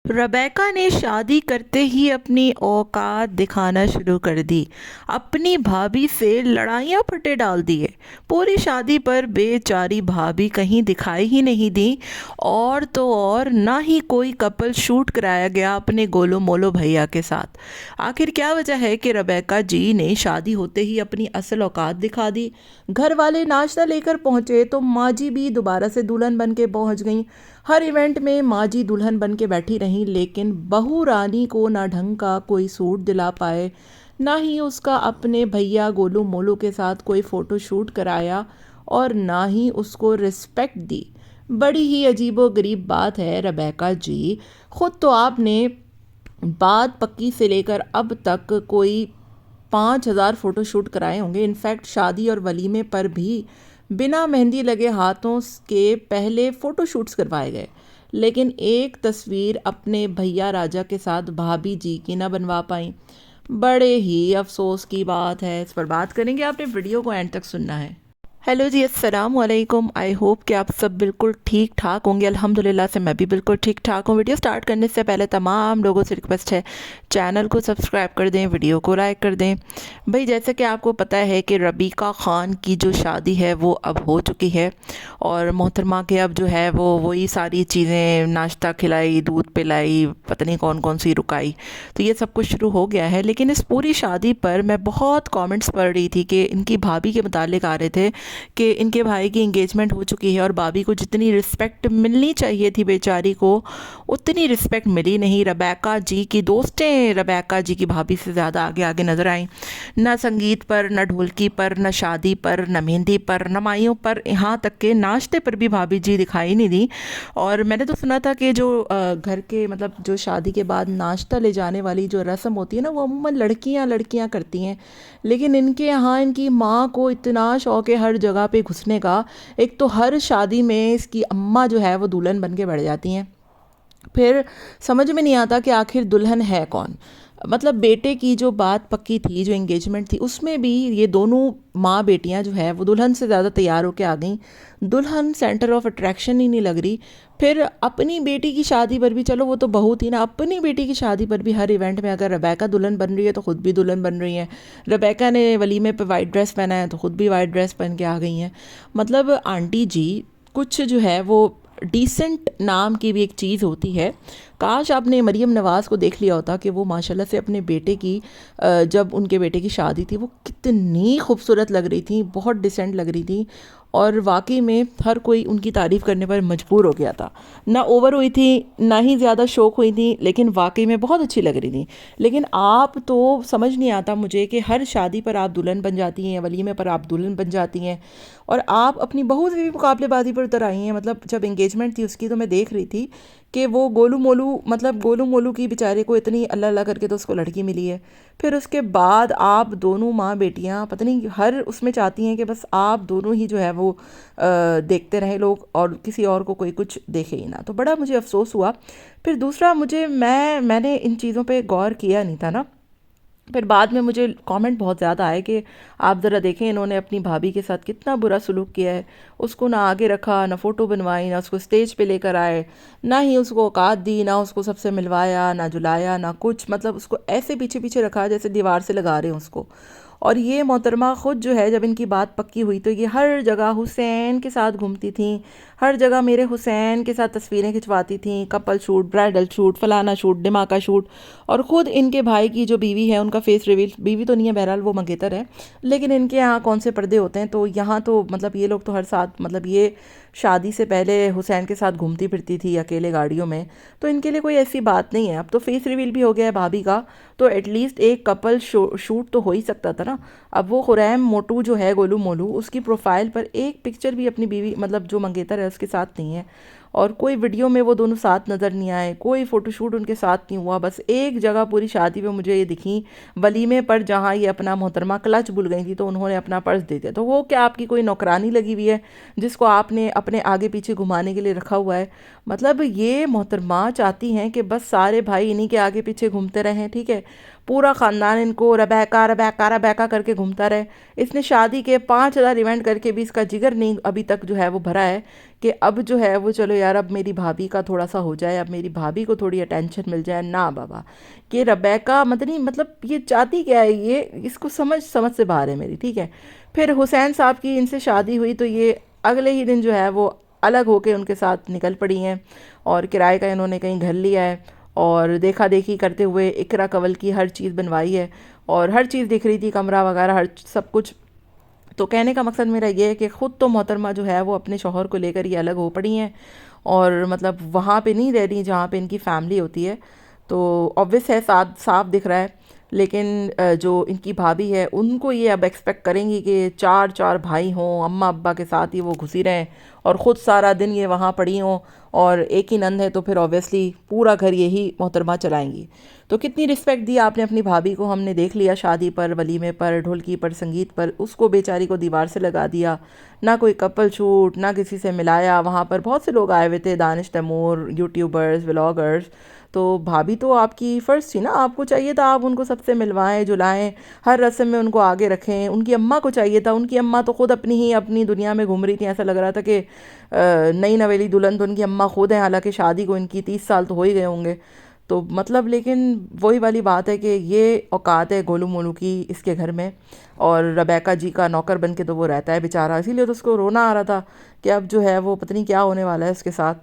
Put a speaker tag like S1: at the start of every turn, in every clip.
S1: Rebecca ने शादी करते ही अपनी औकात दिखाना शुरू कर दी। अपनी भाभी से लड़ाइयाँ फटे डाल दिए। पूरी शादी पर बेचारी भाभी कहीं दिखाई ही नहीं दी। और तो और ना ही कोई कपल शूट कराया गया अपने गोलो मोलो भैया के साथ। आखिर क्या वजह है कि रेबेका जी ने शादी होते ही अपनी असल औकात दिखा दी। घर वाले नाश्ता लेकर पहुंचे तो माँ जी भी दोबारा से दुल्हन बन के पहुंच गईं। हर इवेंट में माँ जी दुल्हन बन के बैठी रहीं, लेकिन बहू रानी को ना ढंग का कोई सूट दिला पाए, ना ही उसका अपने भैया गोलू मोलू के साथ कोई फ़ोटो शूट कराया, और ना ही उसको रिस्पेक्ट दी। बड़ी ही अजीबो गरीब बात है रेबेका जी। ख़ुद तो आपने बात पक्की से लेकर अब तक कोई 5,000 फ़ोटोशूट कराए होंगे। इनफैक्ट शादी और वलीमे पर भी बिना मेहंदी लगे हाथों के पहले फ़ोटोशूट्स करवाए गए, लेकिन एक तस्वीर अपने भैया राजा के साथ भाभी जी की ना बनवा पाई। बड़े ही अफसोस की बात है। इस पर बात करेंगे, आपने वीडियो को एंड तक सुनना है। हेलो जी, अस्सलाम वालेकुम। आई होप कि आप सब बिल्कुल ठीक ठाक होंगे। अल्हम्दुलिल्लाह से मैं भी बिल्कुल ठीक ठाक हूँ। वीडियो स्टार्ट करने से पहले तमाम लोगों से रिक्वेस्ट है, चैनल को सब्सक्राइब कर दें, वीडियो को लाइक कर दें। भाई, जैसे कि आपको पता है कि रबीका ख़ान की जो शादी है वो अब हो चुकी है, और मोहतरमा के अब जो है वो वही सारी चीज़ें, नाश्ता खिलाई, दूध पिलाई, पता नहीं कौन कौन सी रुकाई, तो ये सब कुछ शुरू हो गया है। लेकिन इस पूरी शादी पर मैं बहुत कमेंट्स पढ़ रही थी कि इनकी भाभी के मुतालिक आ रहे थे कि इनके भाई की इंगेजमेंट हो चुकी है और भाभी को जितनी रिस्पेक्ट मिलनी चाहिए थी बेचारी को, उतनी रिस्पेक्ट मिली नहीं। रेबेका जी की दोस्तें रेबेका जी की भाभी से ज़्यादा आगे आगे नज़र आईं। ना संगीत पर, ना ढोलकी पर, ना शादी पर, ना मेहंदी पर, ना माइयों पर, यहाँ तक के नाश्ते पर भी भाभी जी दिखाई नहीं दी। और मैंने तो सुना था कि जो घर के मतलब जो शादी के बाद नाश्ता ले जाने वाली जो रस्म होती है ना, वो अमूमन लड़कियाँ लड़कियाँ करती हैं। लेकिन इनके यहाँ इनकी माँ को इतना शौक है हर जगह पे घुसने का। एक तो हर शादी में इसकी अम्मा जो है वो दुल्हन बन के बैठ जाती हैं। फिर समझ में नहीं आता कि आखिर दुल्हन है कौन। मतलब बेटे की जो बात पक्की थी, जो एंगेजमेंट थी, उसमें भी ये दोनों माँ बेटियाँ जो है वो दुल्हन से ज़्यादा तैयार होकर आ गई। दुल्हन सेंटर ऑफ अट्रैक्शन ही नहीं लग रही। फिर अपनी बेटी की शादी पर भी, चलो वो तो बहू थी ना, अपनी बेटी की शादी पर भी हर इवेंट में अगर रेबेका दुल्हन बन रही है तो ख़ुद भी दुल्हन बन रही हैं। रेबेका ने वलीमे पे वाइट ड्रेस पहना है तो ख़ुद भी वाइट ड्रेस पहन के आ गई हैं। मतलब आंटी जी, कुछ जो है वो डिसेंट नाम की भी एक चीज़ होती है। काश आपने मरीम नवाज़ को देख लिया होता कि वो माशाल्लाह से अपने बेटे की जब उनके बेटे की शादी थी वो कितनी खूबसूरत लग रही थी, बहुत डिसेंट लग रही थी। और वाकई में हर कोई उनकी तारीफ़ करने पर मजबूर हो गया था। ना ओवर हुई थी, ना ही ज़्यादा शौक हुई थी, लेकिन वाकई में बहुत अच्छी लग रही थी। लेकिन आप तो समझ नहीं आता मुझे कि हर शादी पर आप दुल्हन बन जाती हैं, वलीमे पर आप दुल्हन बन जाती हैं, और आप अपनी बहू से भी मुकाबलेबाजी पर उतर आई हैं। मतलब जब एंगेजमेंट थी उसकी, तो मैं देख रही थी कि वो गोलू मोलू, मतलब गोलू मोलू की बेचारे को इतनी अल्लाह अल्लाह करके तो उसको लड़की मिली है। फिर उसके बाद आप दोनों माँ बेटियाँ पता नहीं हर उसमें चाहती हैं कि बस आप दोनों ही जो है वो देखते रहें लोग, और किसी और को कोई कुछ देखे ही ना। तो बड़ा मुझे अफसोस हुआ। फिर दूसरा, मैंने इन चीज़ों पे गौर किया नहीं था ना। फिर बाद में मुझे कमेंट बहुत ज़्यादा आए कि आप ज़रा देखें इन्होंने अपनी भाभी के साथ कितना बुरा सलूक किया है। उसको ना आगे रखा, ना फ़ोटो बनवाई, ना उसको स्टेज पे लेकर आए, ना ही उसको औकात दी, ना उसको सबसे मिलवाया, ना जुलाया, ना कुछ। मतलब उसको ऐसे पीछे पीछे रखा जैसे दीवार से लगा रहे हैं उसको। और ये मोहतरमा ख़ुद जो है, जब इनकी बात पक्की हुई तो ये हर जगह हुसैन के साथ घूमती थी। हर जगह मेरे हुसैन के साथ तस्वीरें खिंचवाती थी, कपल शूट, ब्राइडल शूट, फलाना शूट, डिमाका शूट। और ख़ुद इनके भाई की जो बीवी है उनका फेस रिवील, बीवी तो नहीं है बहरहाल, वो मंगेतर है, लेकिन इनके यहाँ कौन से पर्दे होते हैं। तो यहाँ तो मतलब ये लोग तो हर साथ, मतलब ये शादी से पहले हुसैन के साथ घूमती फिरती थी अकेले गाड़ियों में। तो इनके लिए कोई ऐसी बात नहीं है। अब तो फेस रिवील भी हो गया है भाभी का, तो एटलीस्ट एक कपल शूट तो हो ही सकता था ना। अब वो खुरैम मोटू जो है, गोलू मोलू, उसकी प्रोफाइल पर एक पिक्चर भी अपनी बीवी, मतलब जो मंगेतर है उसके साथ नहीं है, और कोई वीडियो में वो दोनों साथ नज़र नहीं आए, कोई फ़ोटोशूट उनके साथ नहीं हुआ। बस एक जगह पूरी शादी में मुझे ये दिखी, वलीमे पर, जहाँ ये अपना मोहतरमा क्लच भूल गई थी तो उन्होंने अपना पर्स दे दिया। तो वो क्या आपकी कोई नौकरानी लगी हुई है जिसको आपने अपने आगे पीछे घुमाने के लिए रखा हुआ है? मतलब ये मोहतरमा चाहती हैं कि बस सारे भाई इन्हीं के आगे पीछे घूमते रहें, ठीक है। पूरा ख़ानदान इनको रबैका रबैका रबैका करके घूमता रहे। इसने शादी के 5,000 इवेंट करके भी इसका जिगर नहीं अभी तक जो है वो भरा है कि अब जो है वो चलो यार अब मेरी भाभी का थोड़ा सा हो जाए, अब मेरी भाभी को थोड़ी अटेंशन मिल जाए। ना बाबा, कि रबैका मदनी मतलब ये चाहती क्या है, ये इसको समझ समझ से बाहर है मेरी, ठीक है। फिर हुसैन साहब की इनसे शादी हुई तो ये अगले ही दिन जो है वो अलग होके उनके साथ निकल पड़ी हैं और किराए का इन्होंने कहीं घर लिया है और देखा देखी करते हुए इकरा कवल की हर चीज़ बनवाई है और हर चीज़ दिख रही थी, कमरा वगैरह हर सब कुछ। तो कहने का मकसद मेरा ये है कि ख़ुद तो मोहतरमा जो है वो अपने शौहर को लेकर ये अलग हो पड़ी हैं और मतलब वहाँ पे नहीं रह रही जहाँ पे इनकी फैमिली होती है। तो ऑब्वियस है, साथ साफ दिख रहा है। लेकिन जो इनकी भाभी है उनको ये अब एक्सपेक्ट करेंगी कि चार चार भाई हों, अम्मा अब्बा के साथ ही वो घुसी रहें और ख़ुद सारा दिन ये वहाँ पड़ी हों और एक ही नंद है तो फिर ऑब्वियसली पूरा घर यही मोहतरमा चलाएंगी। तो कितनी रिस्पेक्ट दी आपने अपनी भाभी को, हमने देख लिया शादी पर, वलीमे पर, ढोलकी पर, संगीत पर, उसको बेचारी को दीवार से लगा दिया। ना कोई कपल शूट, ना किसी से मिलाया। वहाँ पर बहुत से लोग आए हुए थे, दानिश तैमूर, यूट्यूबर्स, व्लॉगर्स। तो भाभी तो आपकी फ़र्ज़ थी ना, आपको चाहिए था आप उनको सबसे मिलवाएं जुलाएं, हर रस्म में उनको आगे रखें। उनकी अम्मा को चाहिए था, उनकी अम्मा तो ख़ुद अपनी दुनिया में घूम रही थी। ऐसा लग रहा था कि नई नवेली दुल्हन तो उनकी अम्मा खुद हैं, हालांकि शादी को इनकी 30 साल तो हो ही गए होंगे। तो मतलब लेकिन वही वाली बात है कि ये औकात है गोलू मोलू की इसके घर में और रबैका जी का नौकर बन के तो वो रहता है बेचारा। इसीलिए तो उसको रोना आ रहा था कि अब जो है वो पता नहीं क्या होने वाला है उसके साथ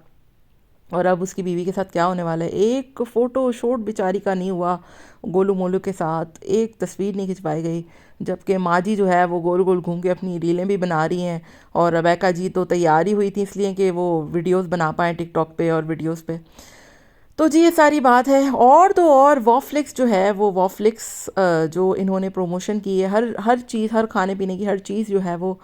S1: और अब उसकी बीवी के साथ क्या होने वाला है। एक फ़ोटो शूट बेचारी का नहीं हुआ गोलू मोलू के साथ, एक तस्वीर नहीं खिंचवाई गई, जबकि माँ जी जो है वो गोल गोल घूम के अपनी रीलें भी बना रही हैं और रबैका जी तो तैयार ही हुई थी इसलिए कि वो वीडियोस बना पाएँ टिकटॉक पे और वीडियोस पे। तो जी ये सारी बात है। और तो और वॉफ्लिक्स जो है वो वॉफ्लिक्स जो इन्होंने प्रमोशन की है, हर हर चीज़, हर खाने पीने की हर चीज़ जो है वो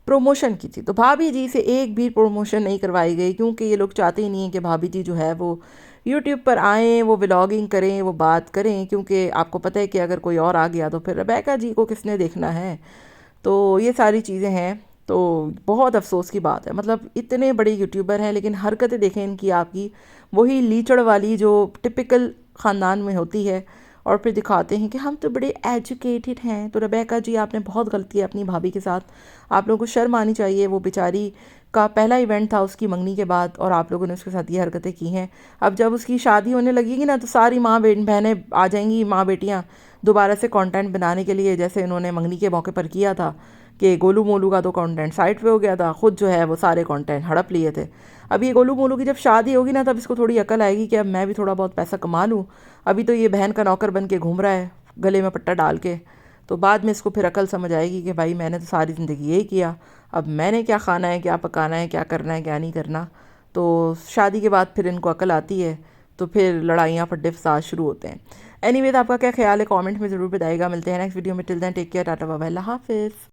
S1: प्रमोशन की थी। तो भाभी जी से एक भी प्रमोशन नहीं करवाई गई क्योंकि ये लोग चाहते ही नहीं हैं कि भाभी जी जो है वो यूट्यूब पर आएँ, वो व्लॉगिंग करें, वो बात करें, क्योंकि आपको पता है कि अगर कोई और आ गया तो फिर रबैका जी को किसने देखना है। तो ये सारी चीज़ें हैं। तो बहुत अफसोस की बात है, मतलब इतने बड़े यूट्यूबर हैं लेकिन हरकतें देखें इनकी आपकी वही लीचड़ वाली जो टिपिकल ख़ानदान में होती है और फिर दिखाते हैं कि हम तो बड़े एजुकेटेड हैं। तो रबैका जी आपने बहुत गलती है अपनी भाभी के साथ, आप लोगों को शर्म आनी चाहिए। वो बेचारी का पहला इवेंट था उसकी मंगनी के बाद और आप लोगों ने उसके साथ ये हरकतें की हैं। अब जब उसकी शादी होने लगेगी ना तो सारी माँ बहनें आ जाएंगी, माँ बेटियाँ दोबारा से कंटेंट बनाने के लिए, जैसे इन्होंने मंगनी के मौके पर किया था कि गोलू मोलू का तो कंटेंट साइड पे हो गया था, खुद जो है वो सारे कंटेंट हड़प लिए थे। अब ये गोलू मोलू की जब शादी होगी ना तब इसको थोड़ी अकल आएगी कि अब मैं भी थोड़ा बहुत पैसा कमा लूँ। अभी तो ये बहन का नौकर बन के घूम रहा है गले में पट्टा डाल के। तो बाद में इसको फिर अकल समझ आएगी कि भाई मैंने तो सारी ज़िंदगी यही किया, अब मैंने क्या खाना है, क्या पकाना है, क्या करना है, क्या नहीं करना। तो शादी के बाद फिर इनको अकल आती है तो फिर लड़ाइयाँ फड्डे फसाद शुरू होते हैं। एनीवेज आपका क्या ख्याल है कमेंट में ज़रूर बताइएगा। मिलते हैं नेक्स्ट वीडियो में। Till then take care, tata bye bye, अल्लाह हाफिज़।